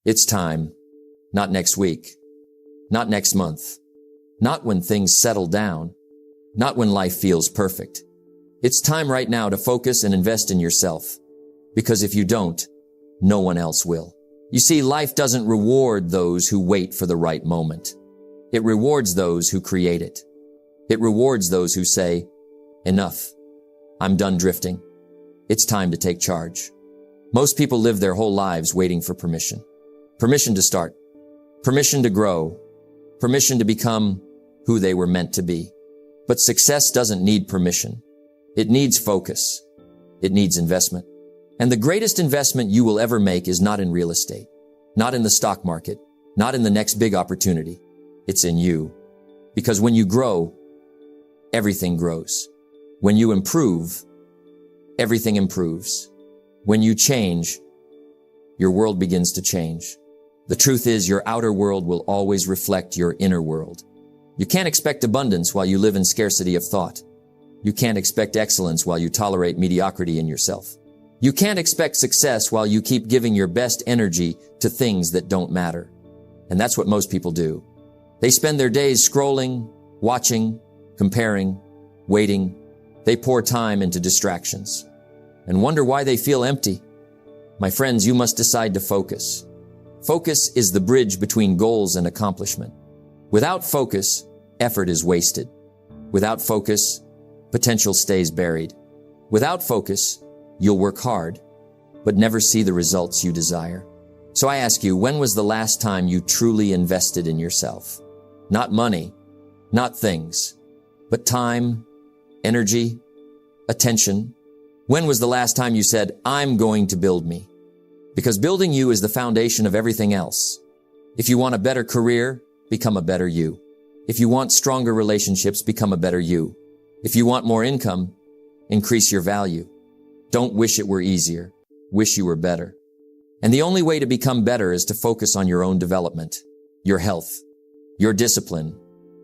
It's time. Not next week. Not next month. Not when things settle down. Not when life feels perfect. It's time right now to focus and invest in yourself. Because if you don't, no one else will. You see, life doesn't reward those who wait for the right moment. It rewards those who create it. It rewards those who say, enough. I'm done drifting. It's time to take charge. Most people live their whole lives waiting for permission. Permission to start. Permission to grow. Permission to become who they were meant to be. But success doesn't need permission. It needs focus. It needs investment. And the greatest investment you will ever make is not in real estate, not in the stock market, not in the next big opportunity. It's in you. Because when you grow, everything grows. When you improve, everything improves. When you change, your world begins to change. The truth is, your outer world will always reflect your inner world. You can't expect abundance while you live in scarcity of thought. You can't expect excellence while you tolerate mediocrity in yourself. You can't expect success while you keep giving your best energy to things that don't matter. And that's what most people do. They spend their days scrolling, watching, comparing, waiting. They pour time into distractions and wonder why they feel empty. My friends, you must decide to focus. Focus is the bridge between goals and accomplishment. Without focus, effort is wasted. Without focus, potential stays buried. Without focus, you'll work hard, but never see the results you desire. So I ask you, when was the last time you truly invested in yourself? Not money, not things, but time, energy, attention. When was the last time you said, I'm going to build me? Because building you is the foundation of everything else. If you want a better career, become a better you. If you want stronger relationships, become a better you. If you want more income, increase your value. Don't wish it were easier. Wish you were better. And the only way to become better is to focus on your own development, your health, your discipline,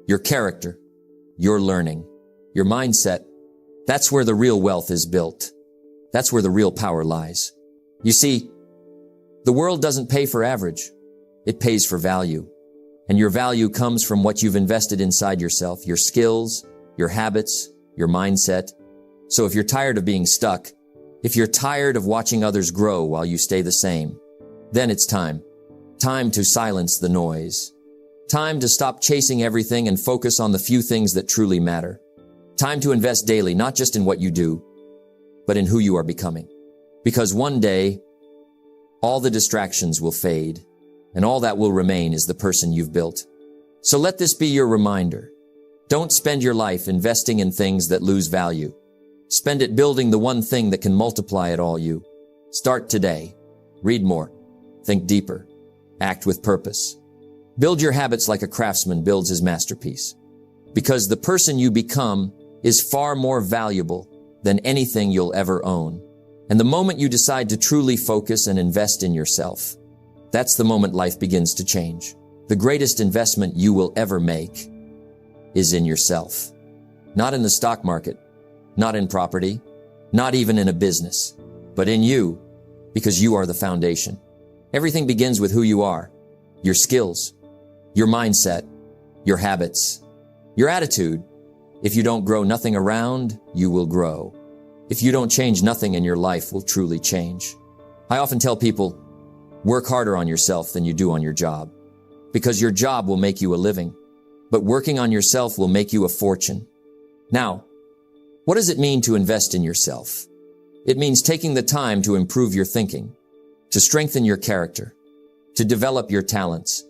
your character, your learning, your mindset. That's where the real wealth is built. That's where the real power lies. You see, the world doesn't pay for average. It pays for value. And your value comes from what you've invested inside yourself, your skills, your habits, your mindset. So if you're tired of being stuck, if you're tired of watching others grow while you stay the same, then it's time. Time to silence the noise. Time to stop chasing everything and focus on the few things that truly matter. Time to invest daily, not just in what you do, but in who you are becoming. Because one day, all the distractions will fade, and all that will remain is the person you've built. So let this be your reminder. Don't spend your life investing in things that lose value. Spend it building the one thing that can multiply it all you. Start today. Read more. Think deeper. Act with purpose. Build your habits like a craftsman builds his masterpiece. Because the person you become is far more valuable than anything you'll ever own. And the moment you decide to truly focus and invest in yourself, that's the moment life begins to change. The greatest investment you will ever make is in yourself. Not in the stock market, not in property, not even in a business, but in you, because you are the foundation. Everything begins with who you are, your skills, your mindset, your habits, your attitude. If you don't grow nothing around, you will grow. If you don't change, nothing in your life will truly change. I often tell people, work harder on yourself than you do on your job, because your job will make you a living, but working on yourself will make you a fortune. Now, what does it mean to invest in yourself? It means taking the time to improve your thinking, to strengthen your character, to develop your talents,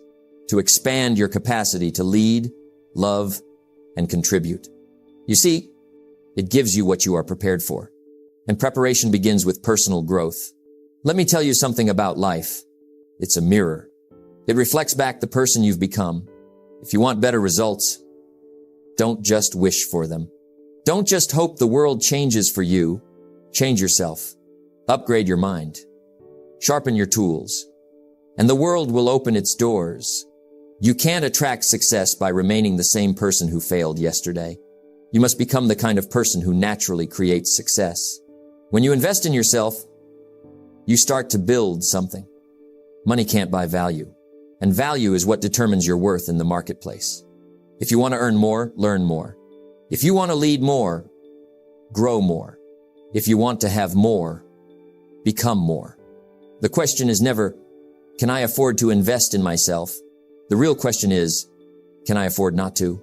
to expand your capacity to lead, love, and contribute. You see, it gives you what you are prepared for. And preparation begins with personal growth. Let me tell you something about life. It's a mirror. It reflects back the person you've become. If you want better results, don't just wish for them. Don't just hope the world changes for you. Change yourself. Upgrade your mind. Sharpen your tools. And the world will open its doors. You can't attract success by remaining the same person who failed yesterday. You must become the kind of person who naturally creates success. When you invest in yourself, you start to build something. Money can't buy value, and value is what determines your worth in the marketplace. If you want to earn more, learn more. If you want to lead more, grow more. If you want to have more, become more. The question is never, can I afford to invest in myself? The real question is, can I afford not to?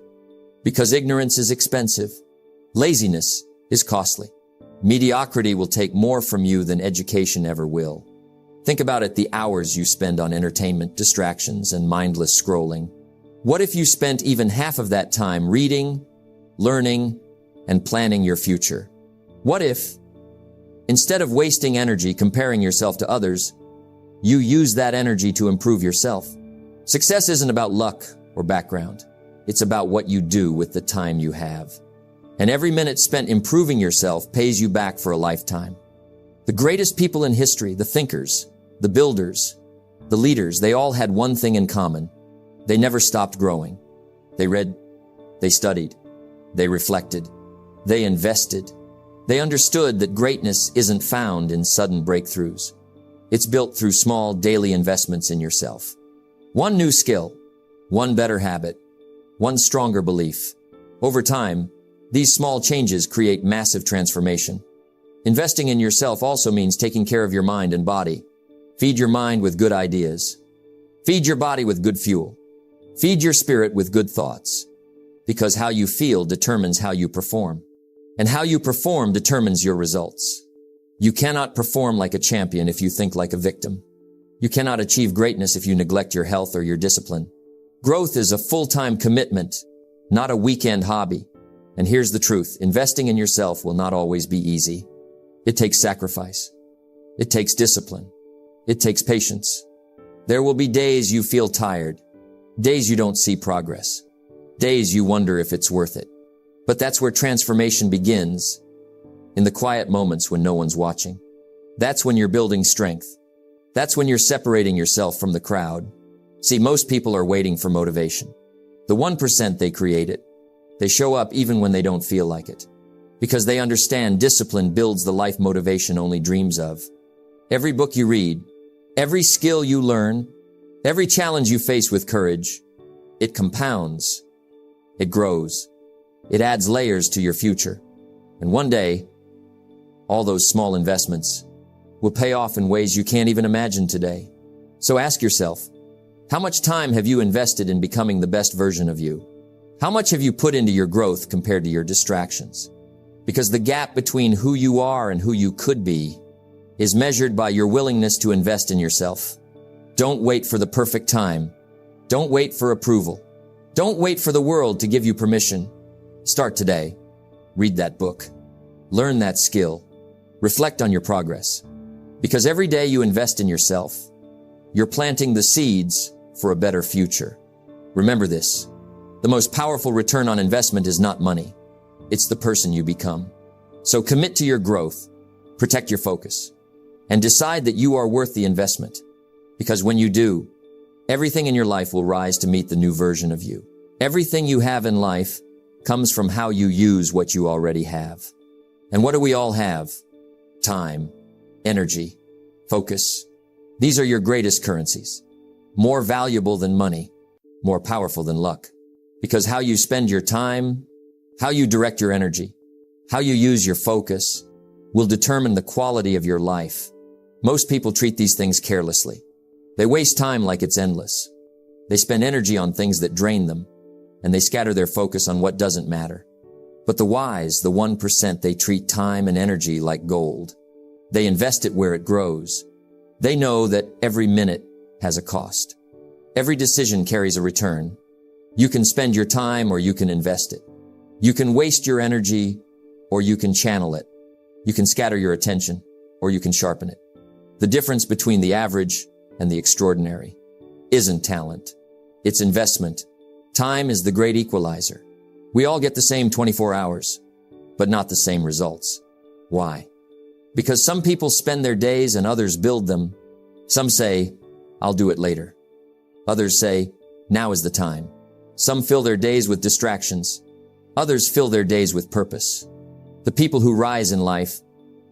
Because ignorance is expensive. Laziness is costly. Mediocrity will take more from you than education ever will. Think about it, the hours you spend on entertainment, distractions, and mindless scrolling. What if you spent even half of that time reading, learning, and planning your future? What if, instead of wasting energy comparing yourself to others, you use that energy to improve yourself? Success isn't about luck or background. It's about what you do with the time you have. And every minute spent improving yourself pays you back for a lifetime. The greatest people in history, the thinkers, the builders, the leaders, they all had one thing in common. They never stopped growing. They read, they studied, they reflected, they invested. They understood that greatness isn't found in sudden breakthroughs. It's built through small daily investments in yourself. One new skill, one better habit, one stronger belief. Over time, these small changes create massive transformation. Investing in yourself also means taking care of your mind and body. Feed your mind with good ideas. Feed your body with good fuel. Feed your spirit with good thoughts. Because how you feel determines how you perform. And how you perform determines your results. You cannot perform like a champion if you think like a victim. You cannot achieve greatness if you neglect your health or your discipline. Growth is a full-time commitment, not a weekend hobby. And here's the truth, investing in yourself will not always be easy. It takes sacrifice. It takes discipline. It takes patience. There will be days you feel tired, days you don't see progress, days you wonder if it's worth it. But that's where transformation begins, in the quiet moments when no one's watching. That's when you're building strength. That's when you're separating yourself from the crowd. See, most people are waiting for motivation. The 1% they create it. They show up even when they don't feel like it. Because they understand discipline builds the life motivation only dreams of. Every book you read, every skill you learn, every challenge you face with courage, it compounds. It grows. It adds layers to your future. And one day, all those small investments will pay off in ways you can't even imagine today. So ask yourself, how much time have you invested in becoming the best version of you? How much have you put into your growth compared to your distractions? Because the gap between who you are and who you could be is measured by your willingness to invest in yourself. Don't wait for the perfect time. Don't wait for approval. Don't wait for the world to give you permission. Start today. Read that book. Learn that skill. Reflect on your progress. Because every day you invest in yourself, you're planting the seeds for a better future. Remember this. The most powerful return on investment is not money. It's the person you become. So commit to your growth, protect your focus, and decide that you are worth the investment. Because when you do, everything in your life will rise to meet the new version of you. Everything you have in life comes from how you use what you already have. And what do we all have? Time, energy, focus. These are your greatest currencies. More valuable than money, more powerful than luck. Because how you spend your time, how you direct your energy, how you use your focus will determine the quality of your life. Most people treat these things carelessly. They waste time like it's endless. They spend energy on things that drain them, and they scatter their focus on what doesn't matter. But the wise, the 1%, they treat time and energy like gold. They invest it where it grows. They know that every minute has a cost. Every decision carries a return. You can spend your time or you can invest it. You can waste your energy or you can channel it. You can scatter your attention or you can sharpen it. The difference between the average and the extraordinary isn't talent. It's investment. Time is the great equalizer. We all get the same 24 hours, but not the same results. Why? Because some people spend their days and others build them. Some say, I'll do it later. Others say, now is the time. Some fill their days with distractions. Others fill their days with purpose. The people who rise in life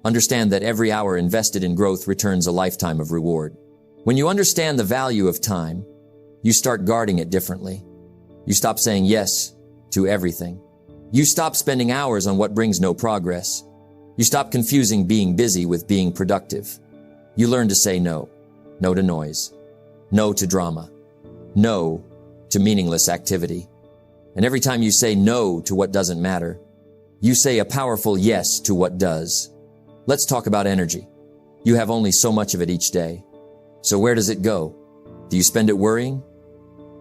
Understand that every hour invested in growth returns a lifetime of reward. When you understand the value of time, you start guarding it differently. You stop saying yes to everything. You stop spending hours on what brings no progress. You stop confusing being busy with being productive. You learn to say no. No to noise. No to drama. No to meaningless activity. And every time you say no to what doesn't matter, you say a powerful yes to what does. Let's talk about energy. You have only so much of it each day. So where does it go? Do you spend it worrying?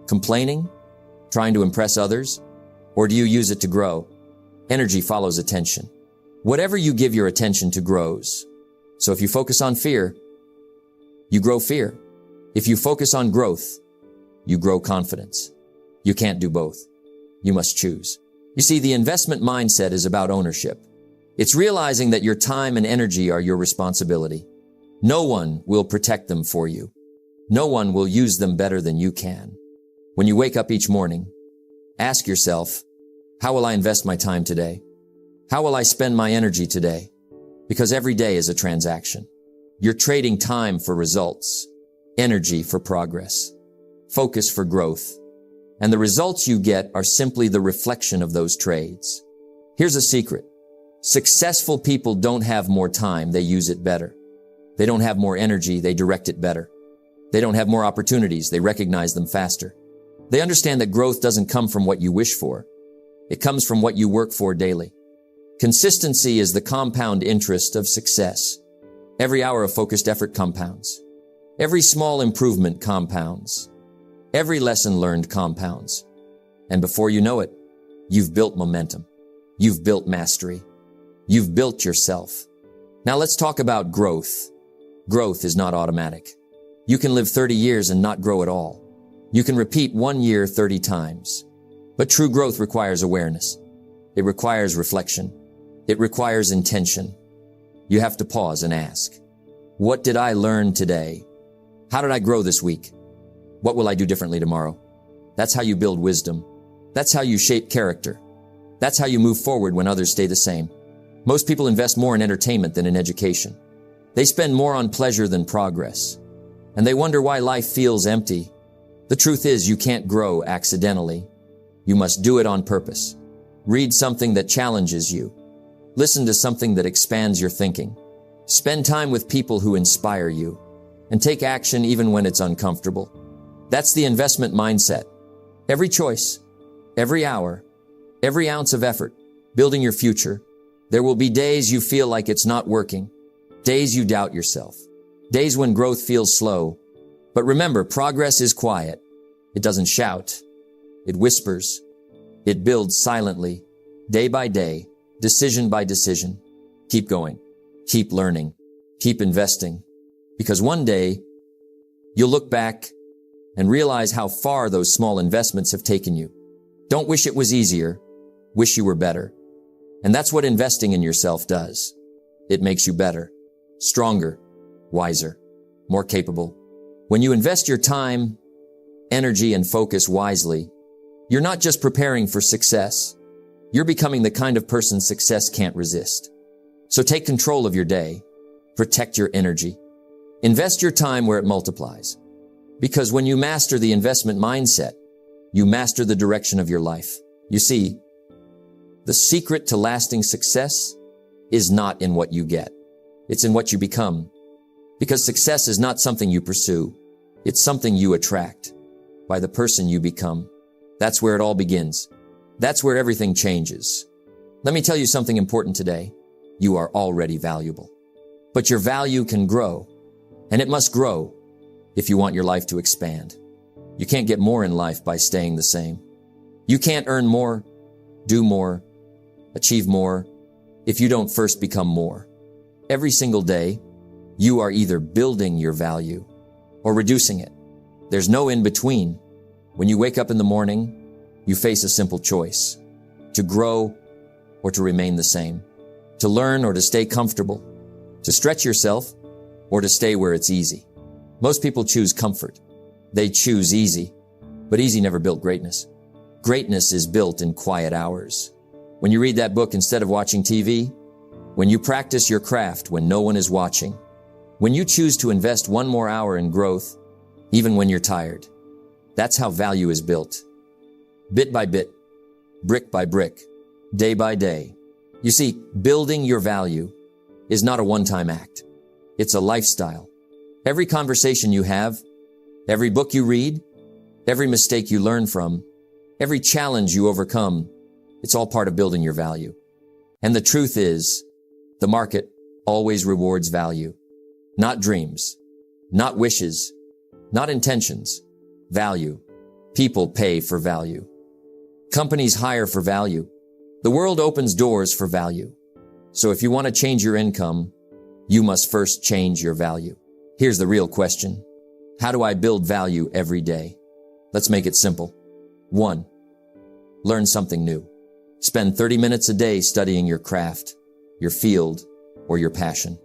Complaining? Trying to impress others? Or do you use it to grow? Energy follows attention. Whatever you give your attention to grows. So if you focus on fear, you grow fear. If you focus on growth, you grow confidence. You can't do both. You must choose. You see, the investment mindset is about ownership. It's realizing that your time and energy are your responsibility. No one will protect them for you. No one will use them better than you can. When you wake up each morning, ask yourself, how will I invest my time today? How will I spend my energy today? Because every day is a transaction. You're trading time for results, energy for progress, focus for growth. And the results you get are simply the reflection of those trades. Here's a secret. Successful people don't have more time, they use it better. They don't have more energy, they direct it better. They don't have more opportunities, they recognize them faster. They understand that growth doesn't come from what you wish for. It comes from what you work for daily. Consistency is the compound interest of success. Every hour of focused effort compounds. Every small improvement compounds. Every lesson learned compounds. And before you know it, you've built momentum. You've built mastery. You've built yourself. Now let's talk about growth. Growth is not automatic. You can live 30 years and not grow at all. You can repeat 1 year 30 times. But true growth requires awareness. It requires reflection. It requires intention. You have to pause and ask, what did I learn today? How did I grow this week? What will I do differently tomorrow? That's how you build wisdom. That's how you shape character. That's how you move forward when others stay the same. Most people invest more in entertainment than in education. They spend more on pleasure than progress. And they wonder why life feels empty. The truth is, you can't grow accidentally. You must do it on purpose. Read something that challenges you. Listen to something that expands your thinking. Spend time with people who inspire you. And take action even when it's uncomfortable. That's the investment mindset. Every choice, every hour, every ounce of effort, building your future. There will be days you feel like it's not working. Days you doubt yourself. Days when growth feels slow. But remember, progress is quiet. It doesn't shout. It whispers. It builds silently, day by day, decision by decision. Keep going. Keep learning. Keep investing. Because one day, you'll look back and realize how far those small investments have taken you. Don't wish it was easier. Wish you were better. And that's what investing in yourself does. It makes you better, stronger, wiser, more capable. When you invest your time, energy, and focus wisely, you're not just preparing for success. You're becoming the kind of person success can't resist. So take control of your day. Protect your energy. Invest your time where it multiplies. Because when you master the investment mindset, you master the direction of your life. You see, the secret to lasting success is not in what you get. It's in what you become. Because success is not something you pursue. It's something you attract by the person you become. That's where it all begins. That's where everything changes. Let me tell you something important today. You are already valuable. But your value can grow, and it must grow if you want your life to expand. You can't get more in life by staying the same. You can't earn more, do more, achieve more if you don't first become more. Every single day, you are either building your value or reducing it. There's no in between. When you wake up in the morning, you face a simple choice: to grow or to remain the same, to learn or to stay comfortable, to stretch yourself or to stay where it's easy. Most people choose comfort. They choose easy, but easy never built greatness. Greatness is built in quiet hours. When you read that book instead of watching TV, when you practice your craft when no one is watching, when you choose to invest one more hour in growth, even when you're tired. That's how value is built. Bit by bit, brick by brick, day by day. You see, building your value is not a one-time act. It's a lifestyle. Every conversation you have, every book you read, every mistake you learn from, every challenge you overcome, it's all part of building your value. And the truth is, the market always rewards value. Not dreams, not wishes, not intentions. Value. People pay for value. Companies hire for value. The world opens doors for value. So if you want to change your income, you must first change your value. Here's the real question. How do I build value every day? Let's make it simple. 1. Learn something new. Spend 30 minutes a day studying your craft, your field, or your passion.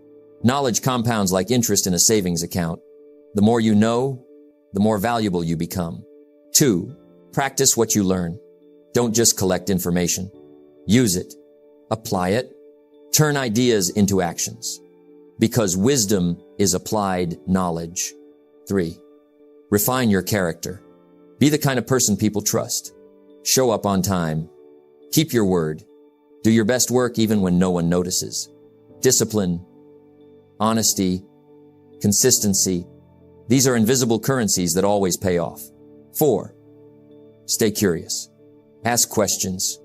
Knowledge compounds like interest in a savings account. The more you know, the more valuable you become. 2. Practice what you learn. Don't just collect information. Use it. Apply it. Turn ideas into actions. Because wisdom is applied knowledge. 3. Refine your character. Be the kind of person people trust. Show up on time. Keep your word. Do your best work even when no one notices. Discipline, honesty, consistency. These are invisible currencies that always pay off. 4. Stay curious. Ask questions.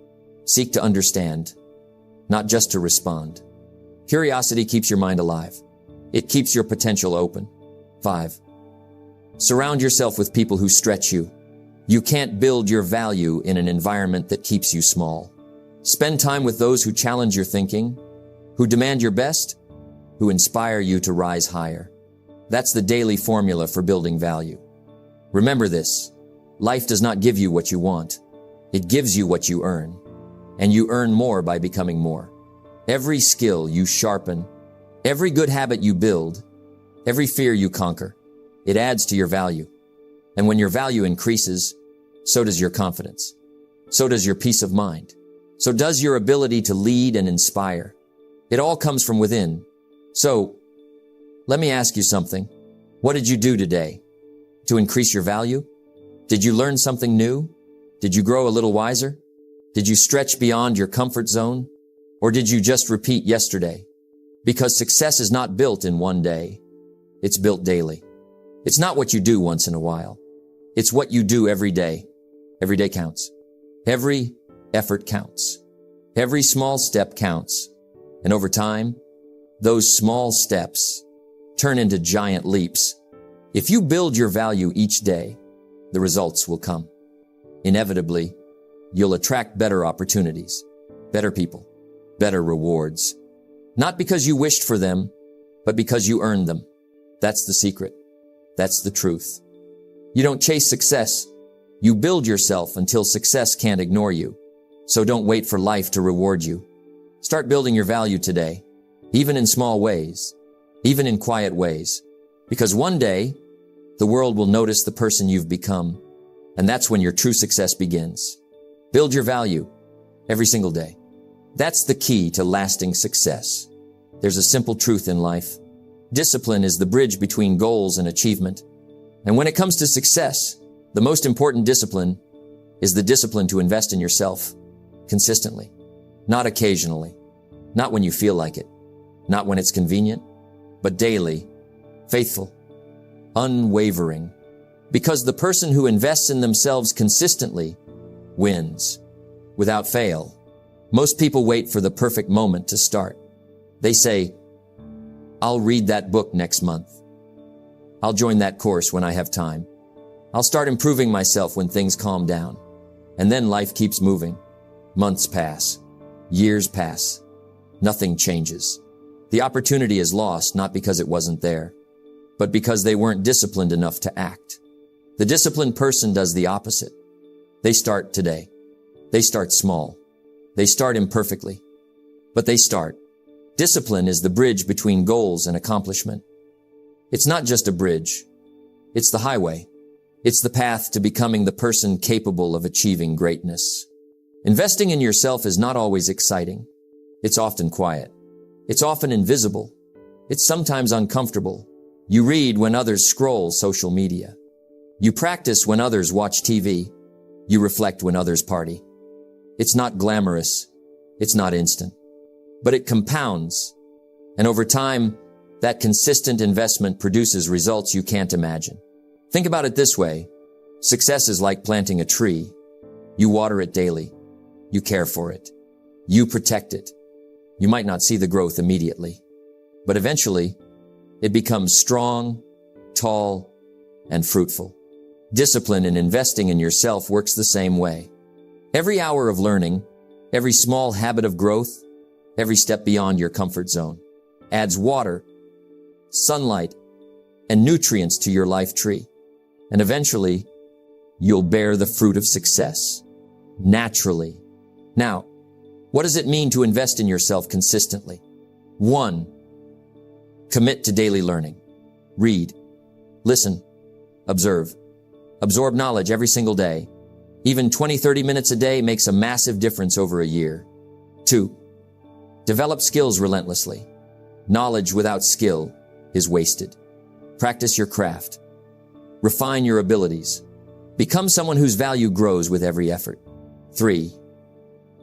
Seek to understand, not just to respond. Curiosity keeps your mind alive. It keeps your potential open. 5. Surround yourself with people who stretch you. You can't build your value in an environment that keeps you small. Spend time with those who challenge your thinking, who demand your best, who inspire you to rise higher. That's the daily formula for building value. Remember this. Life does not give you what you want. It gives you what you earn. And you earn more by becoming more. Every skill you sharpen, every good habit you build, every fear you conquer, it adds to your value. And when your value increases, so does your confidence. So does your peace of mind. So does your ability to lead and inspire. It all comes from within. So, let me ask you something. What did you do today to increase your value? Did you learn something new? Did you grow a little wiser? Did you stretch beyond your comfort zone? Or did you just repeat yesterday? Because success is not built in one day. It's built daily. It's not what you do once in a while. It's what you do every day. Every day counts. Every effort counts. Every small step counts. And over time, those small steps turn into giant leaps. If you build your value each day, the results will come. Inevitably, you'll attract better opportunities, better people, better rewards. Not because you wished for them, but because you earned them. That's the secret. That's the truth. You don't chase success. You build yourself until success can't ignore you. So don't wait for life to reward you. Start building your value today, even in small ways, even in quiet ways, because one day the world will notice the person you've become, and that's when your true success begins. Build your value every single day. That's the key to lasting success. There's a simple truth in life. Discipline is the bridge between goals and achievement. And when it comes to success, the most important discipline is the discipline to invest in yourself consistently, not occasionally, not when you feel like it, not when it's convenient, but daily, faithful, unwavering. Because the person who invests in themselves consistently wins without fail. Most people wait for the perfect moment to start. They say, I'll read that book next month. I'll join that course when I have time. I'll start improving myself when things calm down. And then life keeps moving. Months pass. Years pass. Nothing changes. The opportunity is lost not because it wasn't there, but because they weren't disciplined enough to act. The disciplined person does the opposite. They start today. They start small. They start imperfectly, but they start. Discipline is the bridge between goals and accomplishment. It's not just a bridge. It's the highway. It's the path to becoming the person capable of achieving greatness. Investing in yourself is not always exciting. It's often quiet. It's often invisible. It's sometimes uncomfortable. You read when others scroll social media. You practice when others watch TV. You reflect when others party. It's not glamorous. It's not instant. But it compounds. And over time, that consistent investment produces results you can't imagine. Think about it this way. Success is like planting a tree. You water it daily. You care for it. You protect it. You might not see the growth immediately, but eventually it becomes strong, tall, and fruitful. Discipline in investing in yourself works the same way. Every hour of learning, every small habit of growth, every step beyond your comfort zone adds water, sunlight, and nutrients to your life tree. And eventually, you'll bear the fruit of success naturally. Now, what does it mean to invest in yourself consistently? 1. Commit to daily learning. Read, listen, observe. Absorb knowledge every single day. Even 20-30 minutes a day makes a massive difference over a year. 2. Develop skills relentlessly. Knowledge without skill is wasted. Practice your craft. Refine your abilities. Become someone whose value grows with every effort. 3.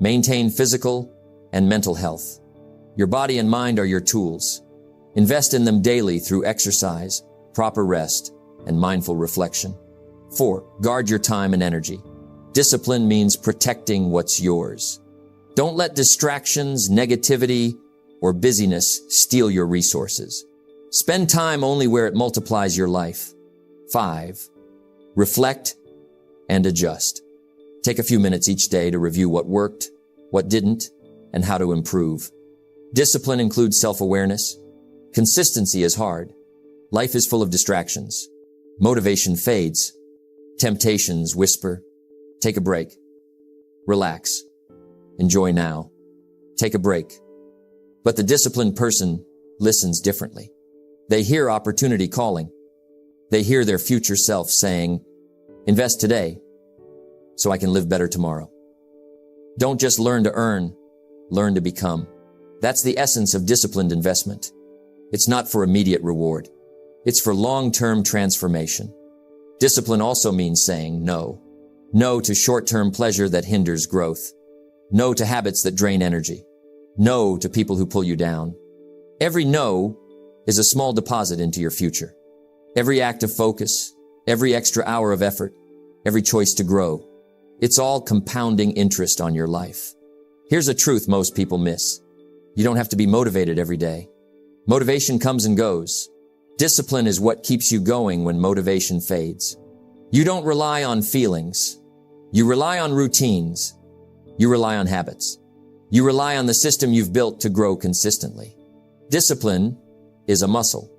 Maintain physical and mental health. Your body and mind are your tools. Invest in them daily through exercise, proper rest, and mindful reflection. 4. Guard your time and energy. Discipline means protecting what's yours. Don't let distractions, negativity, or busyness steal your resources. Spend time only where it multiplies your life. 5. Reflect and adjust. Take a few minutes each day to review what worked, what didn't, and how to improve. Discipline includes self-awareness. Consistency is hard. Life is full of distractions. Motivation fades. Temptations whisper. Take a break. Relax. Enjoy now. Take a break. But the disciplined person listens differently. They hear opportunity calling. They hear their future self saying, invest today so I can live better tomorrow. Don't just learn to earn, learn to become. That's the essence of disciplined investment. It's not for immediate reward. It's for long-term transformation. Discipline also means saying no. No to short-term pleasure that hinders growth. No to habits that drain energy. No to people who pull you down. Every no is a small deposit into your future. Every act of focus, every extra hour of effort, every choice to grow. It's all compounding interest on your life. Here's a truth most people miss. You don't have to be motivated every day. Motivation comes and goes. Discipline is what keeps you going when motivation fades. You don't rely on feelings. You rely on routines. You rely on habits. You rely on the system you've built to grow consistently. Discipline is a muscle.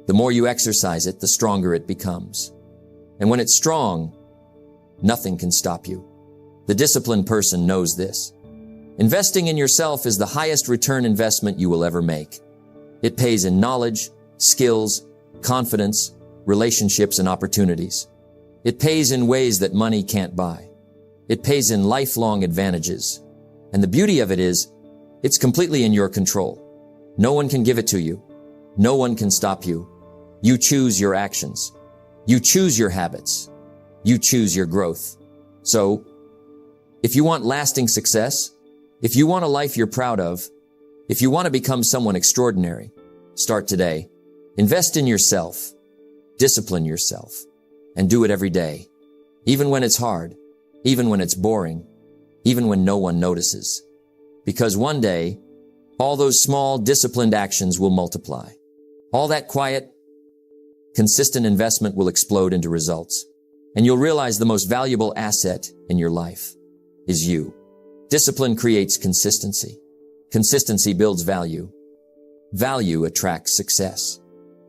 The more you exercise it, the stronger it becomes. And when it's strong, nothing can stop you. The disciplined person knows this. Investing in yourself is the highest return investment you will ever make. It pays in knowledge, skills, confidence, relationships, and opportunities. It pays in ways that money can't buy. It pays in lifelong advantages. And the beauty of it is, it's completely in your control. No one can give it to you. No one can stop you. You choose your actions. You choose your habits. You choose your growth. So, if you want lasting success, if you want a life you're proud of, if you want to become someone extraordinary, start today. Invest in yourself. Discipline yourself. And do it every day. Even when it's hard. Even when it's boring. Even when no one notices. Because one day, all those small, disciplined actions will multiply. All that quiet, consistent investment will explode into results. And you'll realize the most valuable asset in your life is you. Discipline creates consistency. Consistency builds value. Value attracts success.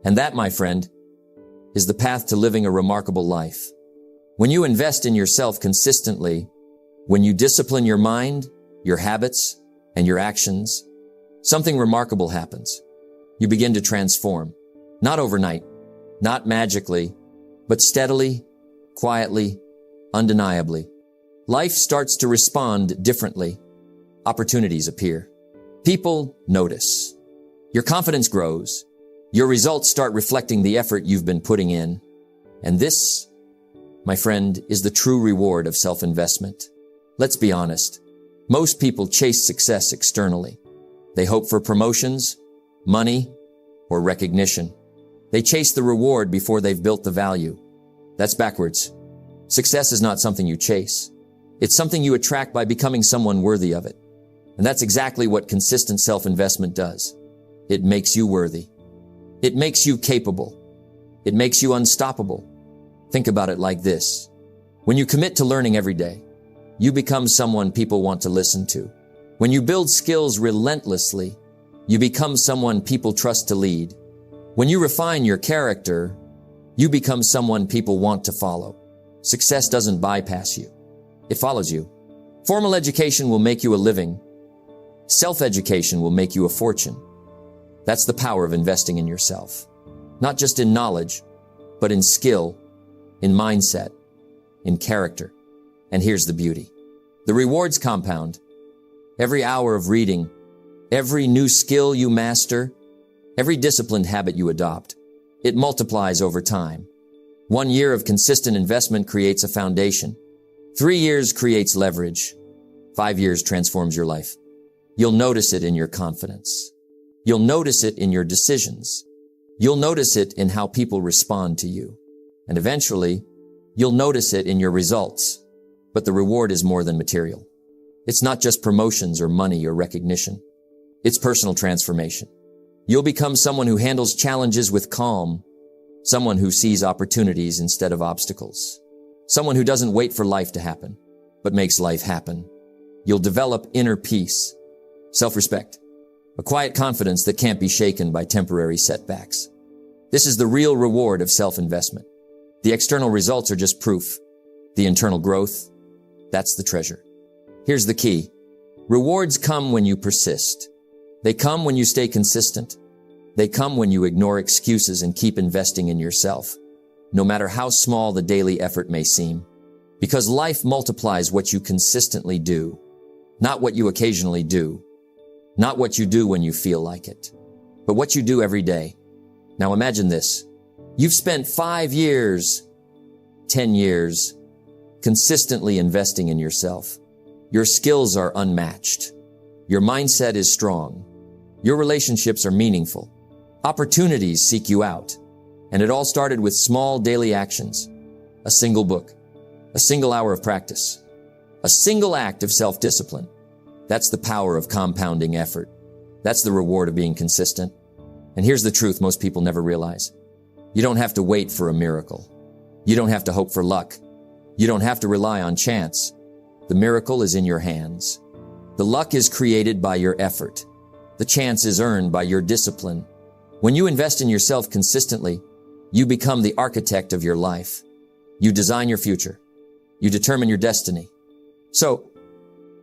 And that, my friend, is the path to living a remarkable life. When you invest in yourself consistently, when you discipline your mind, your habits, and your actions, something remarkable happens. You begin to transform. Not overnight, not magically, but steadily, quietly, undeniably. Life starts to respond differently. Opportunities appear. People notice. Your confidence grows. Your results start reflecting the effort you've been putting in. And this, my friend, is the true reward of self-investment. Let's be honest. Most people chase success externally. They hope for promotions, money, or recognition. They chase the reward before they've built the value. That's backwards. Success is not something you chase. It's something you attract by becoming someone worthy of it. And that's exactly what consistent self-investment does. It makes you worthy. It makes you capable. It makes you unstoppable. Think about it like this. When you commit to learning every day, you become someone people want to listen to. When you build skills relentlessly, you become someone people trust to lead. When you refine your character, you become someone people want to follow. Success doesn't bypass you. It follows you. Formal education will make you a living. Self-education will make you a fortune. That's the power of investing in yourself. Not just in knowledge, but in skill, in mindset, in character. And here's the beauty. The rewards compound. Every hour of reading, every new skill you master, every disciplined habit you adopt, it multiplies over time. 1 year of consistent investment creates a foundation. 3 years creates leverage. 5 years transforms your life. You'll notice it in your confidence. You'll notice it in your decisions. You'll notice it in how people respond to you. And eventually, you'll notice it in your results. But the reward is more than material. It's not just promotions or money or recognition. It's personal transformation. You'll become someone who handles challenges with calm, someone who sees opportunities instead of obstacles, someone who doesn't wait for life to happen, but makes life happen. You'll develop inner peace, self-respect, a quiet confidence that can't be shaken by temporary setbacks. This is the real reward of self-investment. The external results are just proof. The internal growth, that's the treasure. Here's the key. Rewards come when you persist. They come when you stay consistent. They come when you ignore excuses and keep investing in yourself, no matter how small the daily effort may seem. Because life multiplies what you consistently do, not what you occasionally do, not what you do when you feel like it, but what you do every day. Now imagine this. You've spent 5 years, 10 years, consistently investing in yourself. Your skills are unmatched. Your mindset is strong. Your relationships are meaningful. Opportunities seek you out. And it all started with small daily actions. A single book. A single hour of practice. A single act of self-discipline. That's the power of compounding effort. That's the reward of being consistent. And here's the truth most people never realize. You don't have to wait for a miracle. You don't have to hope for luck. You don't have to rely on chance. The miracle is in your hands. The luck is created by your effort. The chance is earned by your discipline. When you invest in yourself consistently, you become the architect of your life. You design your future. You determine your destiny. So,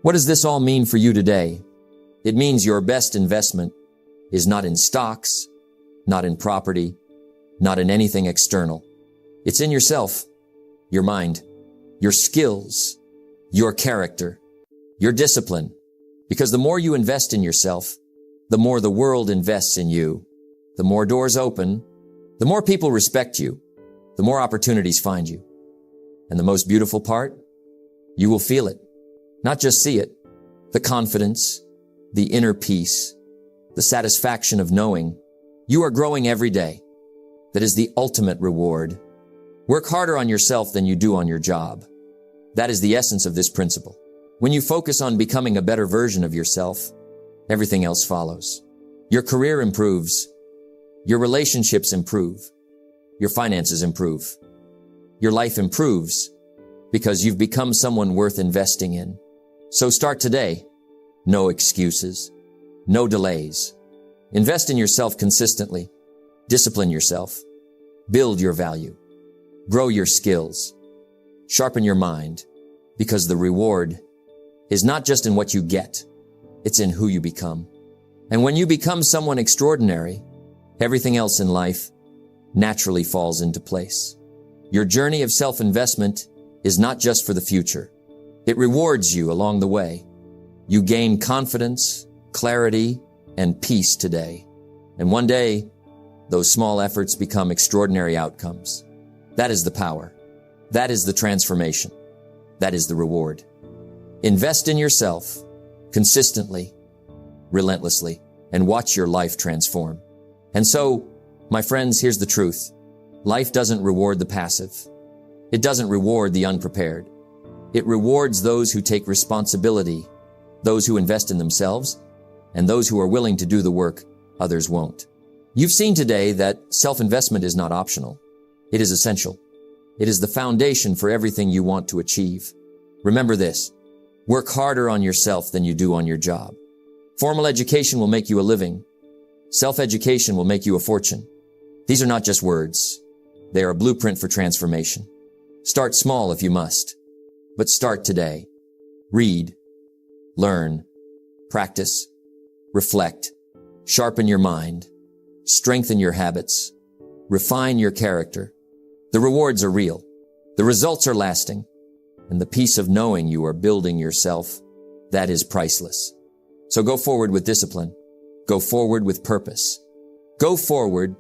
what does this all mean for you today? It means your best investment is not in stocks, not in property, not in anything external. It's in yourself, your mind, your skills, your character, your discipline. Because the more you invest in yourself, the more the world invests in you. The more doors open, the more people respect you, the more opportunities find you. And the most beautiful part? You will feel it. Not just see it. The confidence, the inner peace, the satisfaction of knowing you are growing every day. That is the ultimate reward. Work harder on yourself than you do on your job. That is the essence of this principle. When you focus on becoming a better version of yourself, everything else follows. Your career improves. Your relationships improve. Your finances improve. Your life improves because you've become someone worth investing in. So start today. No excuses. No delays. Invest in yourself consistently. Discipline yourself. Build your value. Grow your skills. Sharpen your mind, because the reward is not just in what you get, it's in who you become. And when you become someone extraordinary, everything else in life naturally falls into place. Your journey of self-investment is not just for the future. It rewards you along the way. You gain confidence, clarity, and peace today. And one day, those small efforts become extraordinary outcomes. That is the power. That is the transformation. That is the reward. Invest in yourself consistently, relentlessly, and watch your life transform. And so, my friends, here's the truth. Life doesn't reward the passive. It doesn't reward the unprepared. It rewards those who take responsibility, those who invest in themselves, and those who are willing to do the work others won't. You've seen today that self-investment is not optional. It is essential. It is the foundation for everything you want to achieve. Remember this. Work harder on yourself than you do on your job. Formal education will make you a living. Self-education will make you a fortune. These are not just words. They are a blueprint for transformation. Start small if you must, but start today. Read, learn, practice, reflect, sharpen your mind, strengthen your habits, refine your character. The rewards are real. The results are lasting. And the peace of knowing you are building yourself, that is priceless. So go forward with discipline. Go forward with purpose. Go forward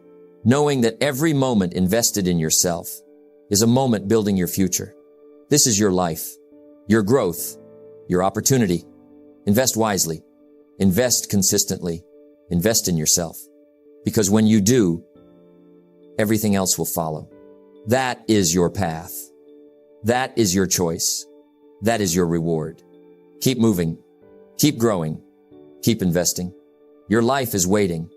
knowing that every moment invested in yourself is a moment building your future. This is your life, your growth, your opportunity. Invest wisely. Invest consistently. Invest in yourself. Because when you do, everything else will follow. That is your path. That is your choice. That is your reward. Keep moving. Keep growing. Keep investing. Your life is waiting.